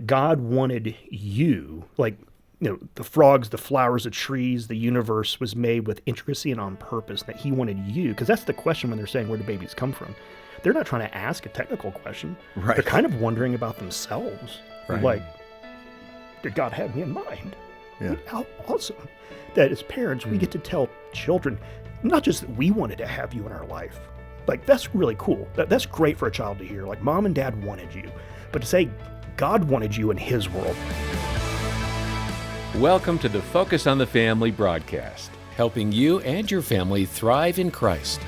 God wanted you, like, the frogs, the flowers, the trees, the universe was made with intricacy and on purpose, that he wanted you, because that's the question when they're saying, where do babies come from? They're not trying to ask a technical question. Right. They're kind of wondering about themselves. Right. Like, did God have me in mind? Yeah. How awesome that as parents, we get to tell children, not just that we wanted to have you in our life. Like, that's really cool. That's great for a child to hear. Like, mom and dad wanted you. But to say God wanted you in his world. Welcome to the Focus on the Family broadcast, helping you and your family thrive in Christ.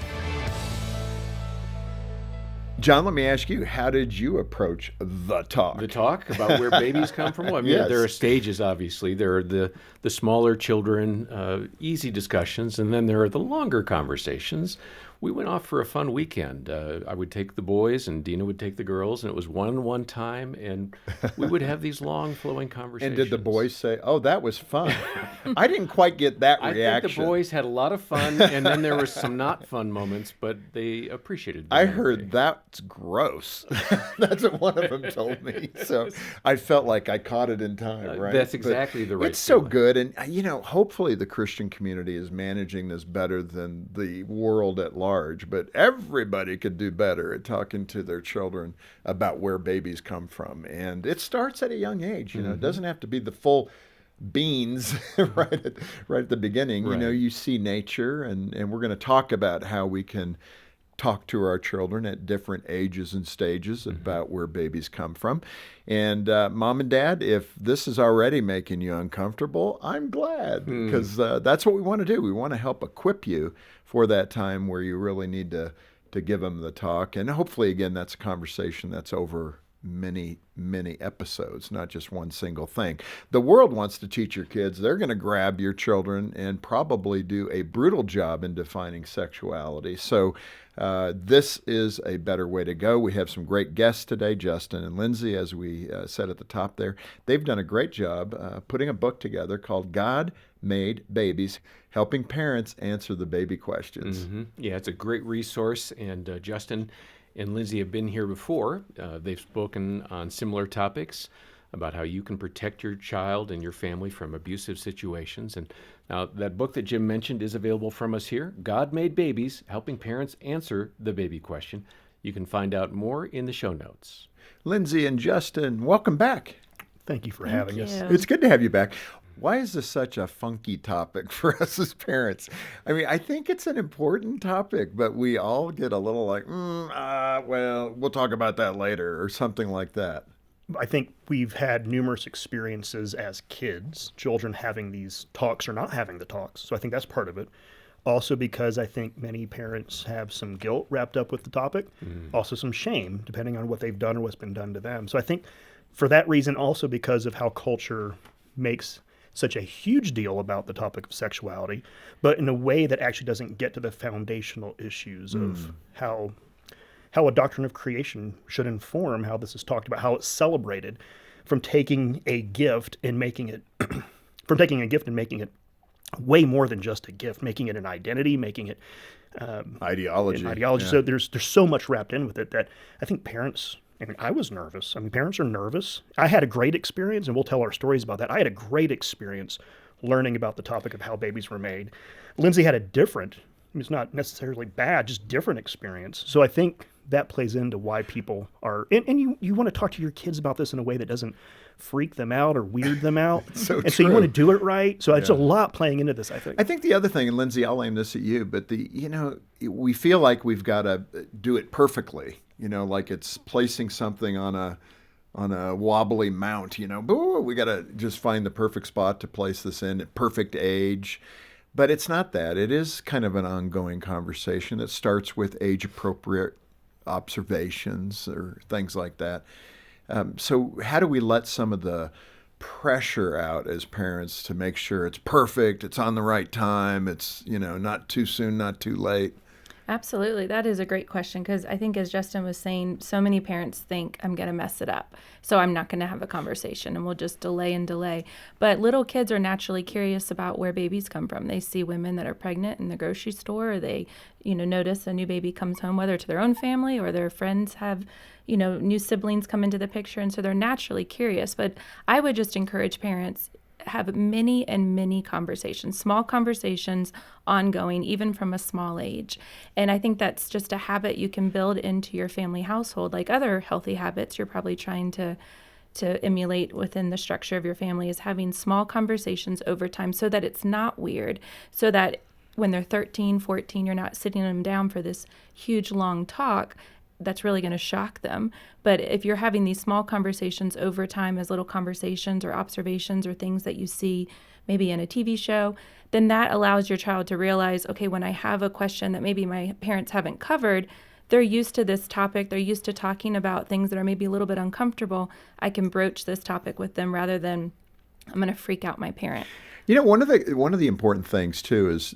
John, let me ask you, how did you approach the talk? The talk about where babies come from? Well, I mean, Yes. there are stages, obviously. There are the smaller children, easy discussions, and then there are the longer conversations. We went off for a fun weekend. I would take the boys, and Dina would take the girls, and it was one-on-one time, and we would have these long, flowing conversations. And did the boys say, "Oh, that was fun"? I didn't quite get that reaction. I think the boys had a lot of fun, and then there were some not fun moments, but they appreciated it. I heard that's gross. That's what one of them told me. So I felt like I caught it in time, right? That's exactly the right It's so feeling. good. And, hopefully the Christian community is managing this better than the world at large. But everybody could do better at talking to their children about where babies come from. And it starts at a young age. It doesn't have to be the full beans right at the beginning. Right. You see nature, and we're going to talk about how we can talk to our children at different ages and stages about where babies come from. And mom and dad, if this is already making you uncomfortable, I'm glad, because that's what we want to do. We want to help equip you for that time where you really need to give them the talk. And hopefully, again, that's a conversation that's over many episodes, not just one single thing. The world wants to teach your kids. They're going to grab your children and probably do a brutal job in defining sexuality. So this is a better way to go. We have some great guests today, Justin and Lindsay, as we said at the top there. They've done a great job putting a book together called God Made Babies, helping parents answer the baby questions. Yeah, it's a great resource, and Justin and Lindsay have been here before. They've spoken on similar topics about how you can protect your child and your family from abusive situations. And now that book that Jim mentioned is available from us here, God Made Babies, helping parents answer the baby question. You can find out more in the show notes. Lindsay and Justin, welcome back. Thank you for having us. It's good to have you back. Why is this such a funky topic for us as parents? I mean, I think it's an important topic, but we all get a little like, well, we'll talk about that later, or something like that. I think we've had numerous experiences as kids, children having these talks or not having the talks. So I think that's part of it. Also because I think many parents have some guilt wrapped up with the topic, also some shame, depending on what they've done or what's been done to them. So I think for that reason, also because of how culture makes such a huge deal about the topic of sexuality, but in a way that actually doesn't get to the foundational issues of how a doctrine of creation should inform how this is talked about, how it's celebrated, from taking a gift and making it way more than just a gift, making it an identity, making it Ideology. Yeah. So there's so much wrapped in with it that I think parents. I mean, I was nervous. I mean, parents are nervous. I had a great experience, and we'll tell our stories about that. I had a great experience learning about the topic of how babies were made. Lindsay had a different, it's not necessarily bad, just different experience. So I think that plays into why people are, and you want to talk to your kids about this in a way that doesn't freak them out or weird them out. So so you want to do it right. So it's a lot playing into this, I think. I think the other thing, and Lindsay, I'll aim this at you, but we feel like we've got to do it perfectly. Like it's placing something on a wobbly mount. We got to just find the perfect spot to place this in at perfect age. But it's not that. It is kind of an ongoing conversation that starts with age-appropriate observations or things like that. So how do we let some of the pressure out as parents to make sure it's perfect, it's on the right time, it's, not too soon, not too late? Absolutely. That is a great question, because I think, as Justin was saying, so many parents think I'm going to mess it up, so I'm not going to have a conversation, and we'll just delay and delay. But little kids are naturally curious about where babies come from. They see women that are pregnant in the grocery store, or they, notice a new baby comes home, whether to their own family or their friends have, new siblings come into the picture, and so they're naturally curious. But I would just encourage parents, have many and many conversations, small conversations ongoing, even from a small age. And I think that's just a habit you can build into your family household. Like other healthy habits you're probably trying to emulate within the structure of your family, is having small conversations over time so that it's not weird, so that when they're 13, 14, you're not sitting them down for this huge long talk that's really going to shock them. But if you're having these small conversations over time as little conversations or observations or things that you see maybe in a TV show, then that allows your child to realize, okay, when I have a question that maybe my parents haven't covered, they're used to this topic, they're used to talking about things that are maybe a little bit uncomfortable. I can broach this topic with them rather than I'm going to freak out my parent. One of the important things too is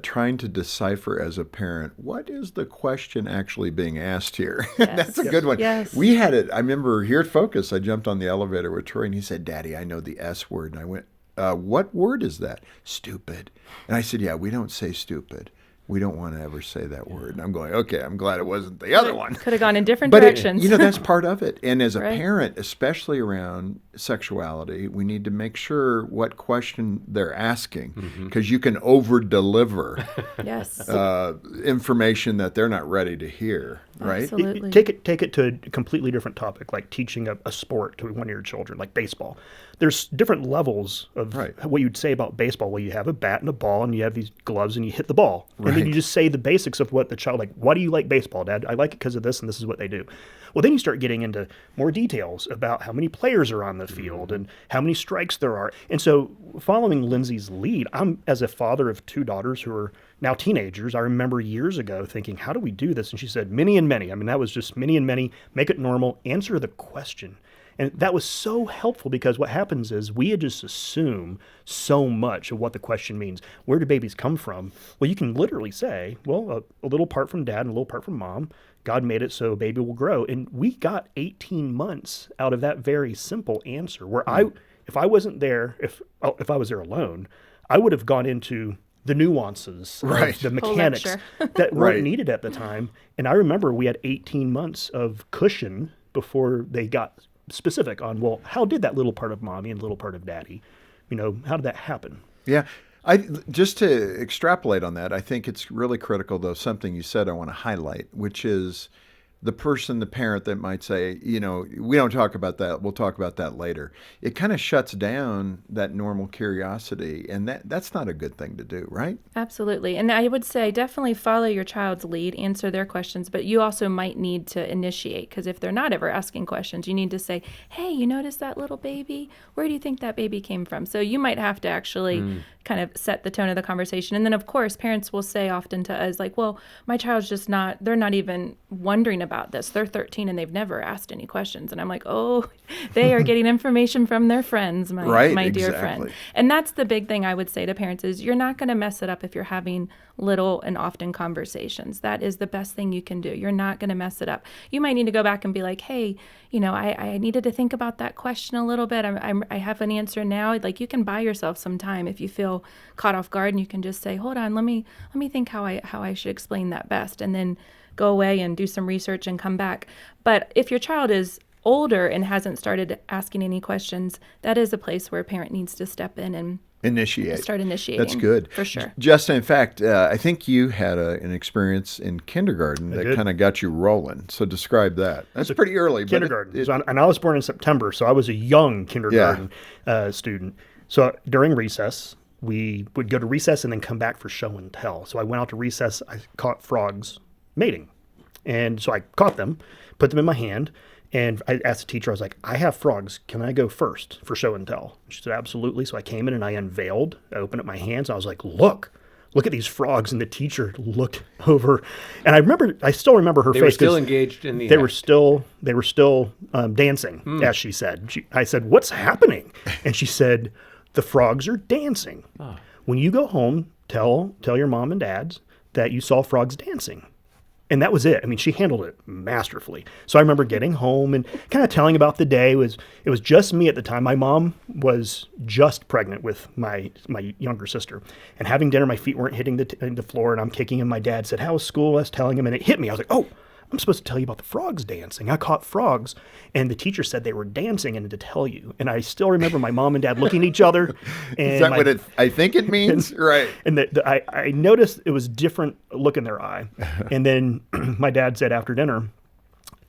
trying to decipher as a parent, what is the question actually being asked here? Yes. That's a good one. Yes. We had it. I remember here at Focus, I jumped on the elevator with Troy, and he said, "Daddy, I know the S word." And I went, "What word is that?" "Stupid." And I said, "Yeah, we don't say stupid. We don't want to ever say that word." And I'm going, okay, I'm glad it wasn't the other one. Could have gone in different But directions. that's part of it. And as a Right. parent, especially around sexuality, we need to make sure what question they're asking, because you can over-deliver Yes. information that they're not ready to hear, right? Absolutely. Take it to a completely different topic, like teaching a sport to one of your children, like baseball. There's different levels of Right. what you'd say about baseball. Well, you have a bat and a ball, and you have these gloves, and you hit the ball. And then Right. you just say the basics of what the child, like, why do you like baseball, Dad? I like it because of this, and this is what they do. Well, then you start getting into more details about how many players are on the field and how many strikes there are. And so following Lindsay's lead, I'm, as a father of two daughters who are now teenagers, I remember years ago thinking, how do we do this? And she said, many and many. I mean, that was just many and many. Make it normal. Answer the question. And that was so helpful, because what happens is we just assume so much of what the question means. Where do babies come from? Well, you can literally say, well, a little part from dad and a little part from mom. God made it so a baby will grow. And we got 18 months out of that very simple answer, where if I wasn't there, if I was there alone, I would have gone into the nuances Right. of the Whole mechanics lecture. that weren't Right. needed at the time. And I remember we had 18 months of cushion before they got specific on, well, how did that little part of mommy and little part of daddy, how did that happen? Yeah. Just to extrapolate on that, I think it's really critical, though, something you said I want to highlight, which is the parent that might say, we don't talk about that. We'll talk about that later. It kind of shuts down that normal curiosity, and that's not a good thing to do, right? Absolutely. And I would say definitely follow your child's lead, answer their questions, but you also might need to initiate, because if they're not ever asking questions, you need to say, hey, you notice that little baby? Where do you think that baby came from? So you might have to actually kind of set the tone of the conversation. And then, of course, parents will say often to us, like, well, my child's just they're not even wondering about this. They're 13 and they've never asked any questions. And I'm like, oh, they are getting information from their friends, my Right, dear exactly. friend. And that's the big thing I would say to parents is you're not going to mess it up if you're having little and often conversations. That is the best thing you can do. You're not going to mess it up. You might need to go back and be like, hey, I needed to think about that question a little bit. I have an answer now. Like, you can buy yourself some time if you feel caught off guard, and you can just say, hold on, let me think how I should explain that best, and then go away and do some research and come back. But if your child is older and hasn't started asking any questions, that is a place where a parent needs to step in and Initiate. start initiating. That's good. For sure. Justin, in fact, I think you had an experience in kindergarten that did. kind of got you rolling. So describe that. That's pretty early. But Kindergarten. And I was born in September, so I was a young kindergarten student. So during recess, we would go to recess and then come back for show and tell. So I went out to recess. I caught frogs mating. And so I caught them, put them in my hand, and I asked the teacher, I was like, I have frogs. Can I go first for show and tell? She said, absolutely. So I came in and I unveiled. I opened up my hands. And I was like, look at these frogs. And the teacher looked over. And I still remember her They face. were still 'cause engaged in the They act. were still dancing, as she said. I said, what's happening? And she said, the frogs are dancing. When you go home, tell your mom and dads that you saw frogs dancing. And that was it. I mean, she handled it masterfully. So I remember getting home and kind of telling about the day. It was just me at the time. My mom was just pregnant with my younger sister. And having dinner, my feet weren't hitting the floor, and I'm kicking, and my dad said, how was school? I was telling him, and it hit me. I was like, oh, I'm supposed to tell you about the frogs dancing. I caught frogs, and the teacher said they were dancing and to tell you. And I still remember my mom and dad looking at each other. And Is that what I think it means? Right. And I noticed it was different look in their eye. And then my dad said after dinner,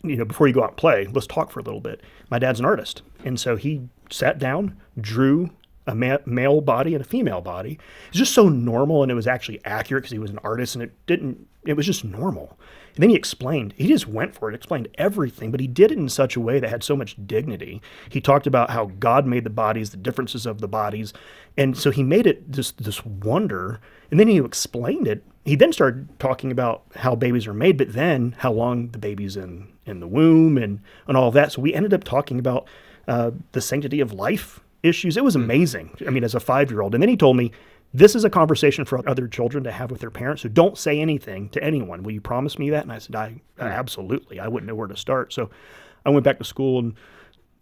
before you go out and play, let's talk for a little bit. My dad's an artist. And so he sat down, drew a male body and a female body. It was just so normal, and it was actually accurate because he was an artist, and it was just normal. And then he just went for it, explained everything, but he did it in such a way that had so much dignity. He talked about how God made the bodies, the differences of the bodies. And so he made it this wonder, and then he explained it. He then started talking about how babies are made, but then how long the baby's in the womb and all of that. So we ended up talking about the sanctity of life issues. It was amazing. I mean, as a 5-year-old. And then he told me, this is a conversation for other children to have with their parents. So don't say anything to anyone. Will you promise me that? And I said, absolutely. I wouldn't know where to start. So I went back to school and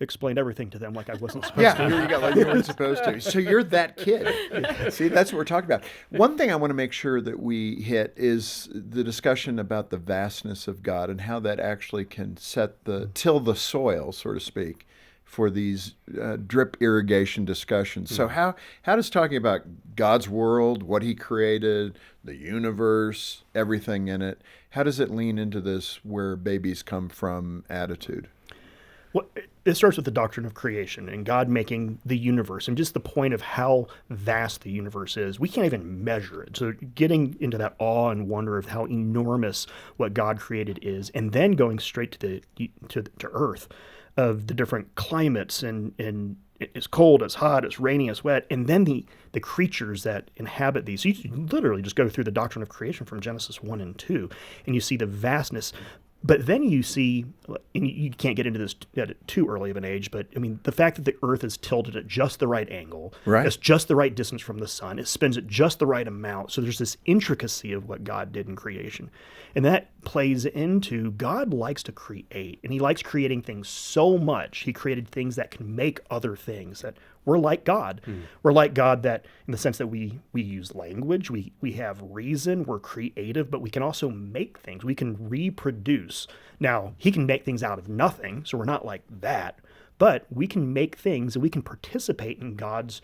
explained everything to them like I wasn't supposed to. Yeah, here you go, like you weren't supposed to. So you're that kid. See, that's what we're talking about. One thing I want to make sure that we hit is the discussion about the vastness of God and how that actually can till the soil, so to speak, for these drip irrigation discussions. So how does talking about God's world, what he created, the universe, everything in it, how does it lean into this where babies come from attitude? Well, it starts with the doctrine of creation and God making the universe and just the point of how vast the universe is. We can't even measure it. So getting into that awe and wonder of how enormous what God created is, and then going straight to Earth, of the different climates and it's cold, it's hot, it's rainy, it's wet, and then the creatures that inhabit these. So you literally just go through the doctrine of creation from Genesis 1 and 2, and you see the vastness. But then you see, and you can't get into this at too early of an age, but I mean, the fact that the Earth is tilted at just the right angle, right, it's just the right distance from the sun, it spins at just the right amount. So there's this intricacy of what God did in creation. And that plays into God likes to create, and he likes creating things so much. He created things that can make other things, that we're like God. We're like God that in the sense that we use language, we have reason, we're creative, but we can also make things. We can reproduce. Now, he can make things out of nothing, so we're not like that, but we can make things and we can participate in God's,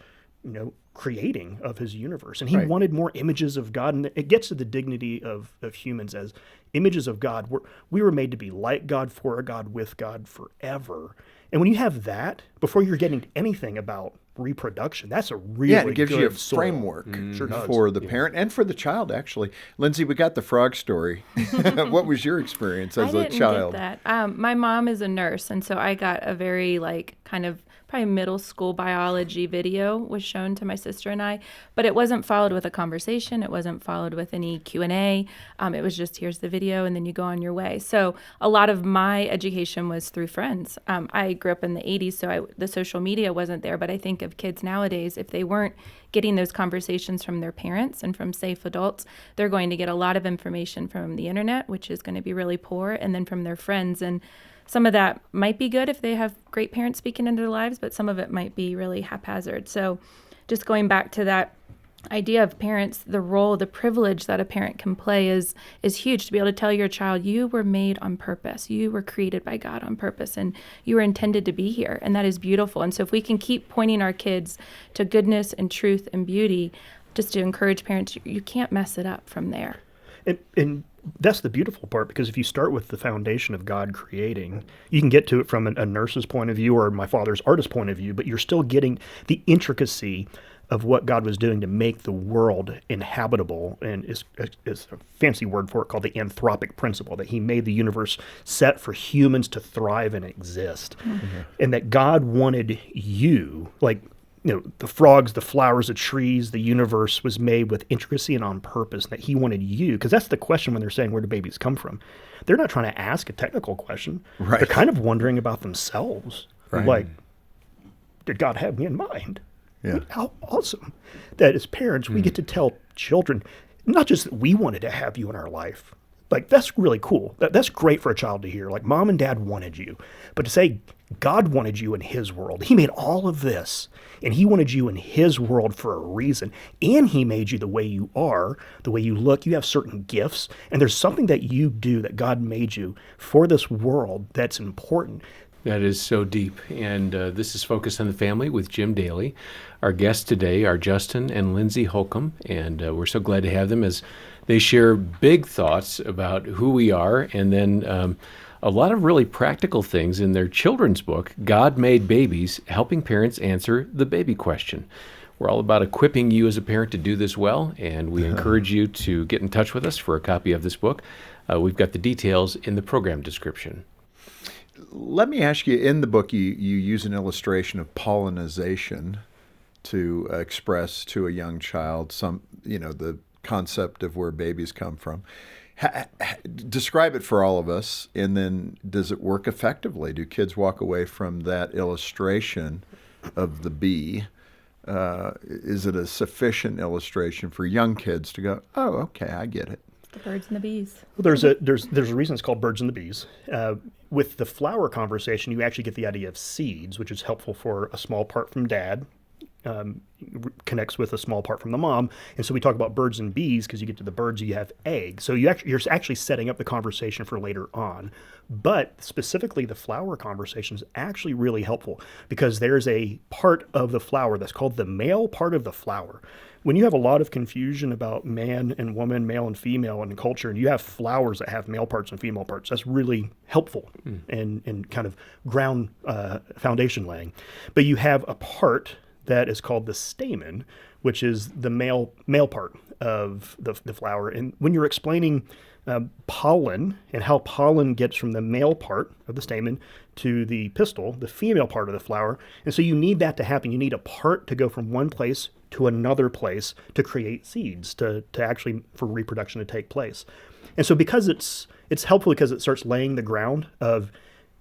creating of his universe. And he wanted more images of God. And it gets to the dignity of humans as images of God. We were made to be like God, for God, with God forever. And when you have that, before you're getting anything about reproduction, that's a really it gives you a good soil. framework Sure does. for the parent and for the child, actually. Lindsay, we got the frog story. What was your experience as a child? I didn't get that. My mom is a nurse, and so I got a very probably middle school biology video was shown to my sister and I, but it wasn't followed with a conversation. It wasn't followed with any Q&A. It was just, here's the video, and then you go on your way. So a lot of my education was through friends. I grew up in the 80s, so the social media wasn't there, but I think of kids nowadays, if they weren't getting those conversations from their parents and from safe adults, they're going to get a lot of information from the internet, which is going to be really poor, and then from their friends. And some of that might be good if they have great parents speaking into their lives, but some of it might be really haphazard. So just going back to that idea of parents, the role, the privilege that a parent can play is huge, to be able to tell your child, you were made on purpose. You were created by God on purpose, and you were intended to be here. And that is beautiful. And so if we can keep pointing our kids to goodness and truth and beauty, just to encourage parents, you can't mess it up from there. And that's the beautiful part, because if you start with the foundation of God creating, you can get to it from a nurse's point of view or my father's artist point of view, but you're still getting the intricacy of what God was doing to make the world inhabitable. And is a fancy word for it called the anthropic principle, that he made the universe set for humans to thrive and exist. Mm-hmm. And that God wanted you, the frogs, the flowers, the trees, the universe was made with intricacy and on purpose, that he wanted you, because that's the question when they're saying, where do babies come from? They're not trying to ask a technical question. Right. They're kind of wondering about themselves. Right. Like, did God have me in mind? Yeah. How awesome that as parents, we get to tell children, not just that we wanted to have you in our life, Like, that's really cool. That's great for a child to hear. Like, mom and dad wanted you. But to say God wanted you in his world, he made all of this, and he wanted you in his world for a reason. And he made you the way you are, the way you look. You have certain gifts, and there's something that you do that God made you for this world that's important. That is so deep. And this is Focus on the Family with Jim Daly. Our guests today are Justin and Lindsay Holcomb, and we're so glad to have them as they share big thoughts about who we are, and then a lot of really practical things in their children's book, God Made Babies, helping parents answer the baby question. We're all about equipping you as a parent to do this well, and we encourage you to get in touch with us for a copy of this book. We've got the details in the program description. Let me ask you, in the book, you use an illustration of pollinization to express to a young child the concept of where babies come from. Describe it for all of us, and then does it work effectively? Do kids walk away from that illustration of the bee? Is it a sufficient illustration for young kids to go, oh, okay, I get it? The birds and the bees. Well, there's a reason it's called Birds and the Bees. With the flower conversation, you actually get the idea of seeds, which is helpful for a small part from dad, connects with a small part from the mom. And so we talk about birds and bees because you get to the birds, you have eggs. So you're actually setting up the conversation for later on. But specifically, the flower conversation is actually really helpful because there's a part of the flower that's called the male part of the flower. When you have a lot of confusion about man and woman, male and female in culture, and you have flowers that have male parts and female parts, that's really helpful and kind of ground foundation laying. But you have a part that is called the stamen, which is the male part of the flower. And when you're explaining pollen and how pollen gets from the male part of the stamen to the pistil, the female part of the flower, and so you need that to happen. You need a part to go from one place to another place to create seeds, to actually for reproduction to take place. And so because it's helpful because it starts laying the ground of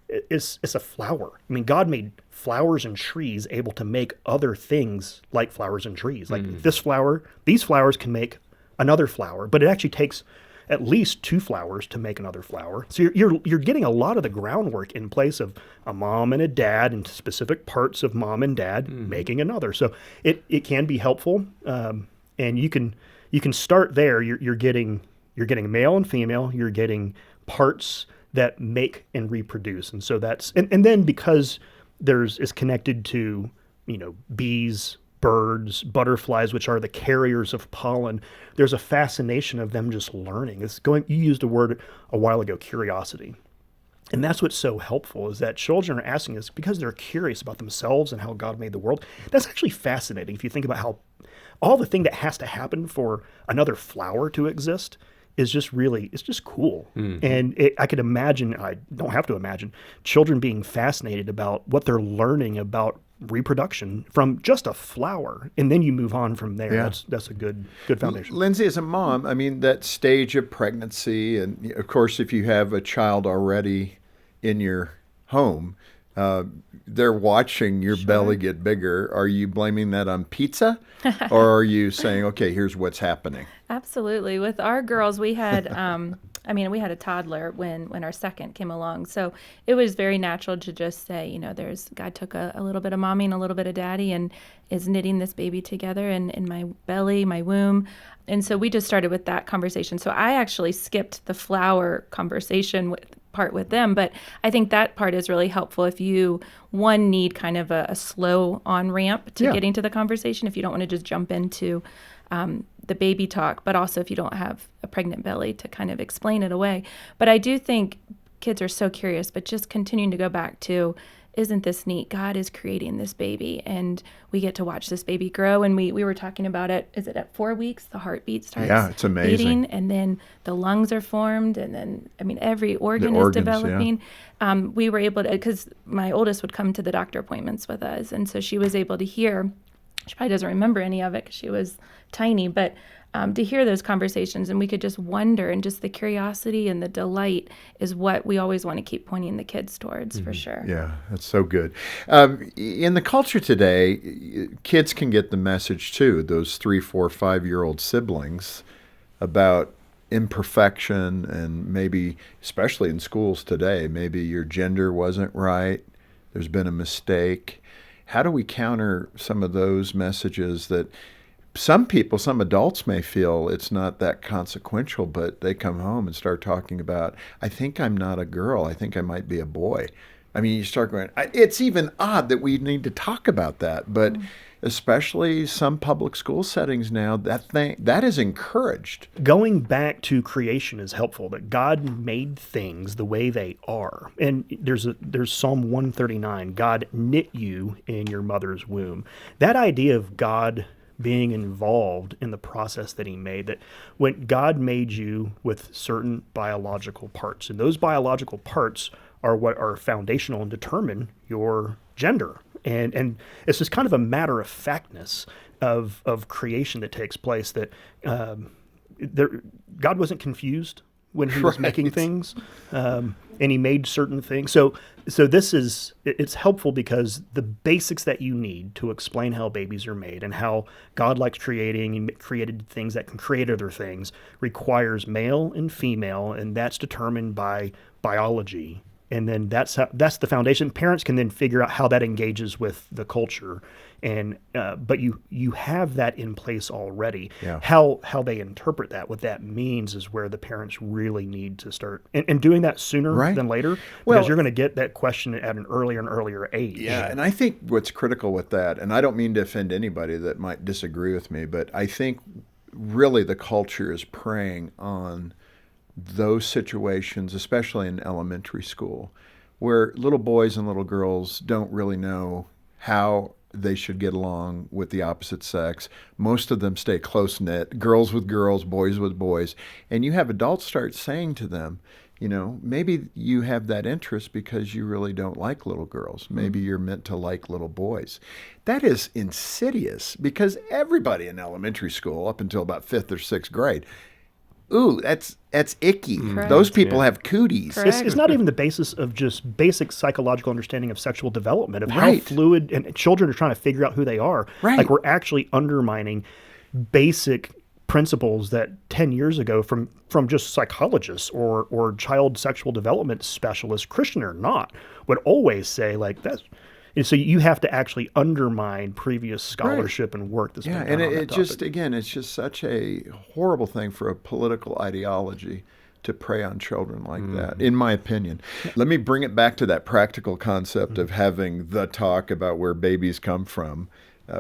it's a flower. I mean, God made flowers and trees able to make other things like flowers and trees. Like this flower, these flowers can make another flower, but it actually takes at least two flowers to make another flower. So you're getting a lot of the groundwork in place of a mom and a dad and specific parts of mom and dad making another. So it can be helpful, and you can start there. You're getting male and female. You're getting parts that make and reproduce, and so that's and then because it's connected to bees, birds, butterflies, which are the carriers of pollen. There's a fascination of them just learning. You used a word a while ago, curiosity. And that's what's so helpful is that children are asking us because they're curious about themselves and how God made the world. That's actually fascinating if you think about how all the thing that has to happen for another flower to exist is just really, it's just cool. And I could imagine, I don't have to imagine, children being fascinated about what they're learning about reproduction from just a flower, and then you move on from there. Yeah. That's a good foundation. Lindsay, as a mom, I mean, that stage of pregnancy, and of course, if you have a child already in your home, they're watching your belly get bigger. Are you blaming that on pizza, or are you saying, okay, here's what's happening? Absolutely. With our girls, we had, we had a toddler when our second came along. So it was very natural to just say, God took a little bit of mommy and a little bit of daddy and is knitting this baby together in my belly, my womb. And so we just started with that conversation. So I actually skipped the flower conversation part with them, but I think that part is really helpful if you, need kind of a slow on-ramp to getting to the conversation, if you don't want to just jump into the baby talk, but also if you don't have a pregnant belly to kind of explain it away. But I do think kids are so curious, but just continuing to go back to, isn't this neat? God is creating this baby, and we get to watch this baby grow. And we were talking about it. Is it at 4 weeks the heartbeat starts? Yeah, it's amazing. Beating, and then the lungs are formed, and then every organ is developing. Yeah. We were able to, because my oldest would come to the doctor appointments with us, and so she was able to hear. She probably doesn't remember any of it because she was tiny, but to hear those conversations, and we could just wonder, and just the curiosity and the delight is what we always want to keep pointing the kids towards, for sure. Yeah, that's so good. In the culture today, kids can get the message too, those 3, 4, 5-year-old siblings, about imperfection, and maybe, especially in schools today, maybe your gender wasn't right, there's been a mistake. How do we counter some of those messages that some people, some adults may feel it's not that consequential, but they come home and start talking about, I think I'm not a girl, I think I might be a boy. I mean, you start going, it's even odd that we need to talk about that, but especially some public school settings now, that is encouraged. Going back to creation is helpful, that God made things the way they are. And there's Psalm 139, God knit you in your mother's womb. That idea of God being involved in the process that he made, that when God made you with certain biological parts, and those biological parts are what are foundational and determine your gender. And it's just kind of a matter of factness of creation that takes place, that God wasn't confused when he was making things, and he made certain things. So it's helpful because the basics that you need to explain how babies are made and how God likes creating and created things that can create other things requires male and female, and that's determined by biology. And then that's the foundation. Parents can then figure out how that engages with the culture, and but you have that in place already. Yeah. How they interpret that, what that means, is where the parents really need to start and doing that sooner than later, because Well, you're going to get that question at an earlier and earlier age. Yeah, and I think what's critical with that, and I don't mean to offend anybody that might disagree with me, but I think really the culture is preying on those situations, especially in elementary school, where little boys and little girls don't really know how they should get along with the opposite sex. Most of them stay close-knit, girls with girls, boys with boys. And you have adults start saying to them, you know, maybe you have that interest because you really don't like little girls. Maybe you're meant to like little boys. That is insidious, because everybody in elementary school, up until about 5th or 6th grade, ooh, that's icky. Correct. Those people have cooties. Correct. It's not even the basis of just basic psychological understanding of sexual development, of how Right. fluid, and children are trying to figure out who they are. Right. Like, we're actually undermining basic principles that 10 years ago from just psychologists or child sexual development specialists, Christian or not, would always say, like, that's. And so you have to actually undermine previous scholarship and work that's Yeah, been done and on that it just, topic. again, it's just such a horrible thing for a political ideology to prey on children like that, in my opinion. Let me bring it back to that practical concept of having the talk about where babies come from.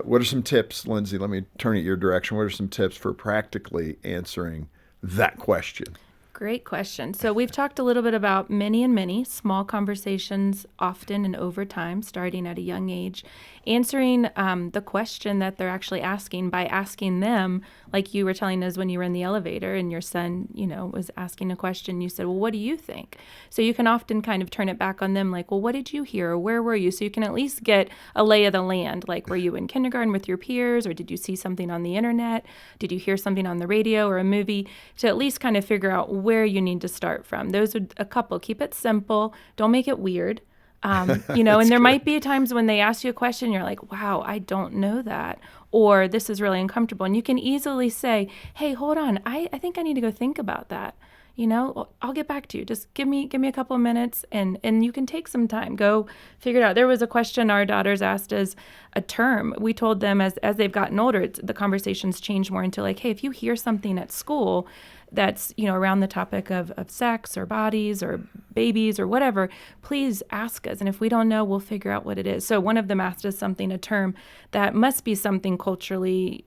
What are some tips, Lindsay? Let me turn it your direction. What are some tips for practically answering that question? Great question. So we've talked a little bit about many and many small conversations, often and over time, starting at a young age, answering the question that they're actually asking by asking them, like you were telling us when you were in the elevator and your son, was asking a question. You said, well, what do you think? So you can often kind of turn it back on them, like, well, what did you hear? Or where were you? So you can at least get a lay of the land. Like, were you in kindergarten with your peers, or did you see something on the internet? Did you hear something on the radio or a movie? To at least kind of figure out where you need to start from. Those are a couple. Keep it simple. Don't make it weird. And there might be times when they ask you a question, you're like, wow, I don't know that. Or this is really uncomfortable. And you can easily say, hey, hold on. I think I need to go think about that. I'll get back to you. Just give me a couple of minutes, and you can take some time. Go figure it out. There was a question our daughters asked as a term. We told them as they've gotten older, the conversations change more into like, hey, if you hear something at school that's, around the topic of sex or bodies or babies or whatever, please ask us. And if we don't know, we'll figure out what it is. So one of them asked us a term that must be something culturally,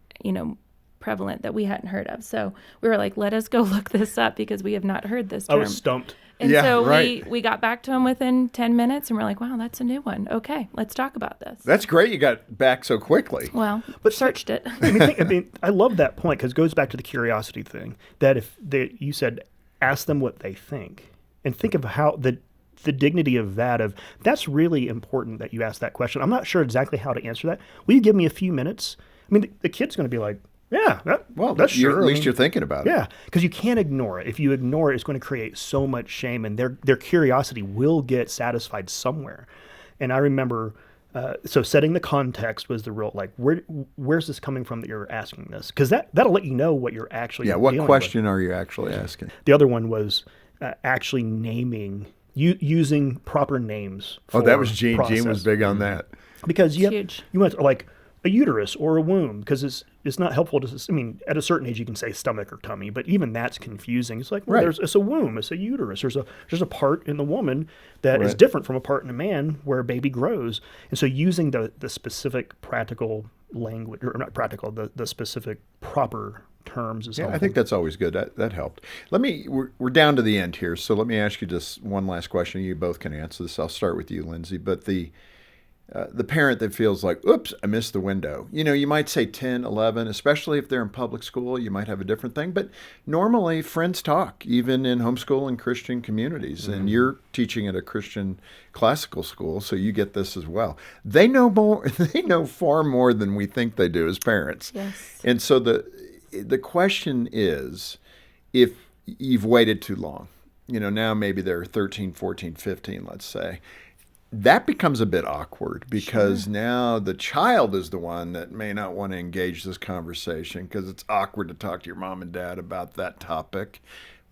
prevalent that we hadn't heard of. So we were like, let us go look this up, because we have not heard this term. I was stumped. And Yeah, so right. we got back to him within 10 minutes, and we're like, wow, that's a new one. Okay, let's talk about this. That's great you got back so quickly. Well, But searched it. I love that point, because it goes back to the curiosity thing. That you said, ask them what they think, and think of how the dignity of that's really important that you ask that question. I'm not sure exactly how to answer that. Will you give me a few minutes? I mean, the kid's going to be like, yeah, that's sure. At least you're thinking about it. Yeah, because you can't ignore it. If you ignore it, it's going to create so much shame, and their curiosity will get satisfied somewhere. And I remember So setting the context was the real, like, where's this coming from that you're asking this? Because that'll let you know what you're actually Yeah, what dealing question are you actually asking? with. The other one was actually naming, using proper names. Oh, that for was Gene. Gene was process. big on that. Because Huge. you went like a uterus or a womb, because it's not helpful to, I mean, at a certain age you can say stomach or tummy, but even that's confusing. It's like, well, Right. it's a womb, it's a uterus. There's a part in the woman that is Right. different from a part in a man where a baby grows. And so using the specific practical language, or not practical, the specific proper terms is Yeah, helpful. I think that's always good. That helped. We're down to the end here, so let me ask you just one last question. You both can answer this. I'll start with you, Lindsay. But the parent that feels like, oops, I missed the window. You might say 10, 11, especially if they're in public school, you might have a different thing. But normally friends talk, even in homeschool and Christian communities. And you're teaching at a Christian classical school, so you get this as well. They know more. They know far more than we think they do as parents. Yes. And so the question is, if you've waited too long, now maybe they're 13, 14, 15, let's say, that becomes a bit awkward because now the child is the one that may not want to engage this conversation because it's awkward to talk to your mom and dad about that topic.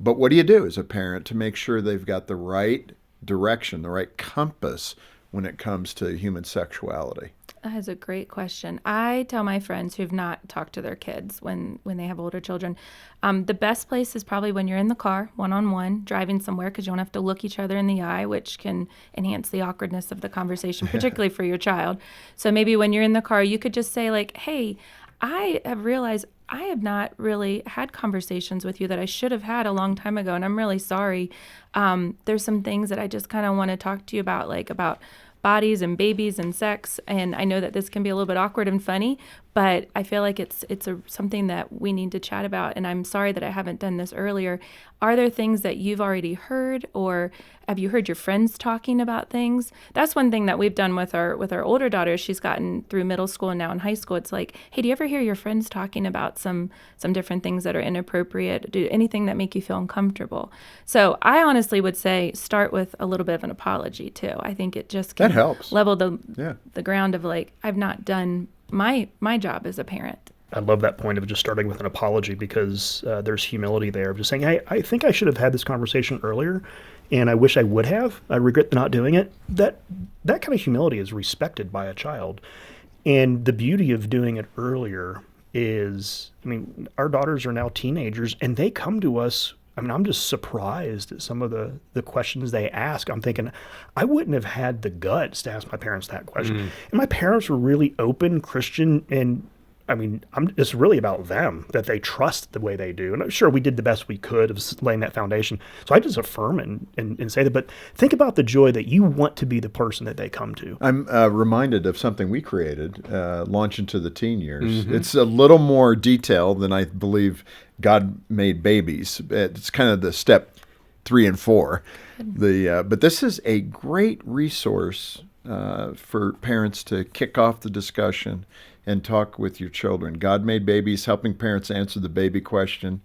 But what do you do as a parent to make sure they've got the right direction, the right compass when it comes to human sexuality? That is a great question. I tell my friends who've not talked to their kids when they have older children, the best place is probably when you're in the car, one-on-one, driving somewhere, because you don't have to look each other in the eye, which can enhance the awkwardness of the conversation, particularly for your child. So maybe when you're in the car, you could just say like, hey, I have realized I have not really had conversations with you that I should have had a long time ago, and I'm really sorry. There's some things that I just kind of want to talk to you about, like about bodies and babies and sex, and I know that this can be a little bit awkward and funny, but I feel like it's something that we need to chat about, and I'm sorry that I haven't done this earlier. Are there things that you've already heard, or have you heard your friends talking about things? That's one thing that we've done with our older daughter. She's gotten through middle school and now in high school. It's like, hey, do you ever hear your friends talking about some different things that are inappropriate? Do anything that make you feel uncomfortable? So I honestly would say start with a little bit of an apology too. I think it just can That helps. level Yeah. the ground of like, I've not done my job as a parent. I love that point of just starting with an apology, because there's humility there of just saying, hey, I think I should have had this conversation earlier, and I wish I would have. I regret not doing it. That kind of humility is respected by a child. And the beauty of doing it earlier is, I mean, our daughters are now teenagers, and they come to us. I mean, I'm just surprised at some of the questions they ask. I'm thinking, I wouldn't have had the guts to ask my parents that question. And my parents were really open, Christian, and I mean, it's really about them, that they trust the way they do. And I'm sure we did the best we could of laying that foundation. So I just affirm and say that. But think about the joy that you want to be the person that they come to. I'm reminded of something we created, Launch into the Teen Years. It's a little more detailed than I believe God Made Babies. It's kind of the step 3 and 4. But this is a great resource for parents to kick off the discussion and talk with your children. God Made Babies, helping parents answer the baby question.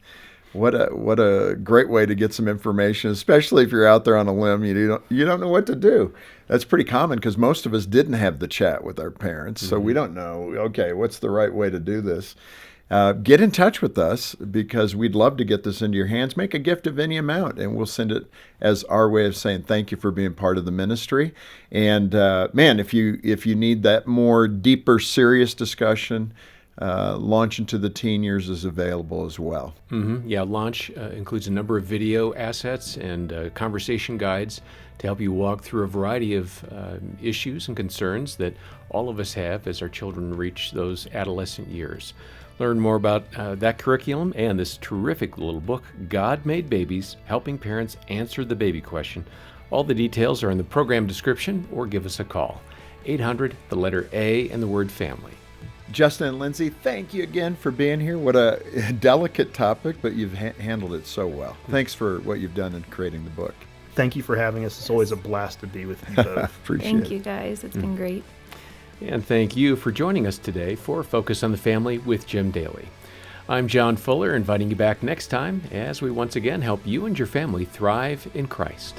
What a great way to get some information, especially if you're out there on a limb, you don't know what to do. That's pretty common because most of us didn't have the chat with our parents, so we don't know, okay, what's the right way to do this? Get in touch with us because we'd love to get this into your hands. Make a gift of any amount, and we'll send it as our way of saying thank you for being part of the ministry. And man, if you need that more deeper, serious discussion, Launch into the Teen Years is available as well. Yeah, Launch includes a number of video assets and conversation guides to help you walk through a variety of issues and concerns that all of us have as our children reach those adolescent years. Learn more about that curriculum and this terrific little book, God Made Babies, Helping Parents Answer the Baby Question. All the details are in the program description, or give us a call. 800, the letter A, and the word family. Justin and Lindsay, thank you again for being here. What a delicate topic, but you've handled it so well. Thanks for what you've done in creating the book. Thank you for having us. It's always a blast to be with you both. Appreciate Thank it. you guys. It's been great. And thank you for joining us today for Focus on the Family with Jim Daly. I'm John Fuller, inviting you back next time as we once again help you and your family thrive in Christ.